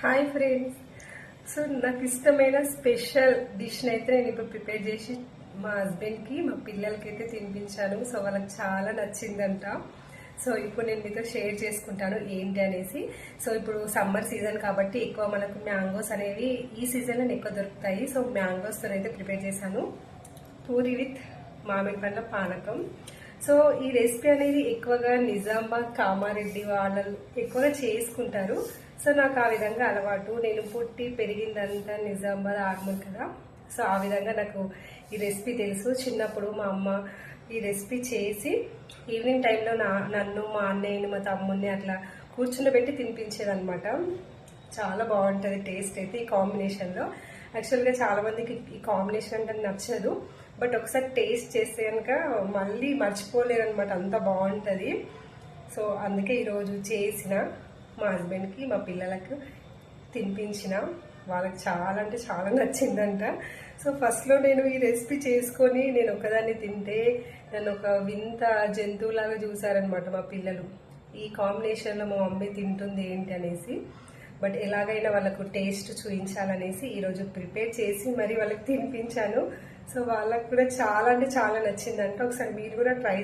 Hi friends. So నాకు ఇష్టమైన special dish అయితే నేను ఇప్పుడు ప్రిపేర్ చేసి మా హస్బెండ్కి మా పిల్లలకి అయితే తినిపించాను. సో వాళ్ళకి చాలా నచ్చిందంట. సో ఇప్పుడు నేను మీతో షేర్ చేసుకుంటాను ఏంటి అనేసి. సో ఇప్పుడు సమ్మర్ సీజన్ కాబట్టి ఎక్కువ మనకు మ్యాంగోస్ అనేవి ఈ సీజన్లో ఎక్కువ దొరుకుతాయి. సో మ్యాంగోస్తో అయితే ప్రిపేర్ చేశాను పూరి విత్ మామిడి పండ్ల పానకం. సో ఈ రెసిపీ అనేది ఎక్కువగా నిజామాబాద్ కామారెడ్డి వాళ్ళు ఎక్కువగా చేసుకుంటారు. సో నాకు ఆ విధంగా అలవాటు. నేను పుట్టి పెరిగిందంతా నిజామాబాద్ ఆర్మూర్ కదా. సో ఆ విధంగా నాకు ఈ రెసిపీ తెలుసు. చిన్నప్పుడు మా అమ్మ ఈ రెసిపీ చేసి ఈవినింగ్ టైంలో నన్ను మా అన్నయ్యని మా తమ్ముడిని అట్లా కూర్చుండబెట్టి తినిపించేదనమాట. చాలా బాగుంటుంది టేస్ట్ అయితే ఈ కాంబినేషన్లో. యాక్చువల్గా చాలా మందికి ఈ కాంబినేషన్ అంటే నచ్చదు, బట్ ఒకసారి టేస్ట్ చేస్తే కనుక మళ్ళీ మర్చిపోలేరు అనమాట, అంత బాగుంటుంది. సో అందుకే ఈరోజు చేసిన మా హస్బెండ్కి మా పిల్లలకు తినిపించిన. వాళ్ళకి చాలా అంటే చాలా నచ్చిందంట. సో ఫస్ట్లో నేను ఈ రెసిపీ చేసుకొని నేను ఒకదాన్ని తింటే నన్ను ఒక వింత జంతువులాగా చూసారనమాట మా పిల్లలు. ఈ కాంబినేషన్లో మా మమ్మీ తింటుంది ఏంటి అనేసి. బట్ ఎలాగైనా వాళ్ళకు టేస్ట్ చూపించాలనేసి ఈరోజు ప్రిపేర్ చేసి మరి వాళ్ళకి తినిపించాను. సో వాళ్ళకు కూడా చాలా అంటే చాలా నచ్చిందంట. ఒకసారి మీరు కూడా ట్రై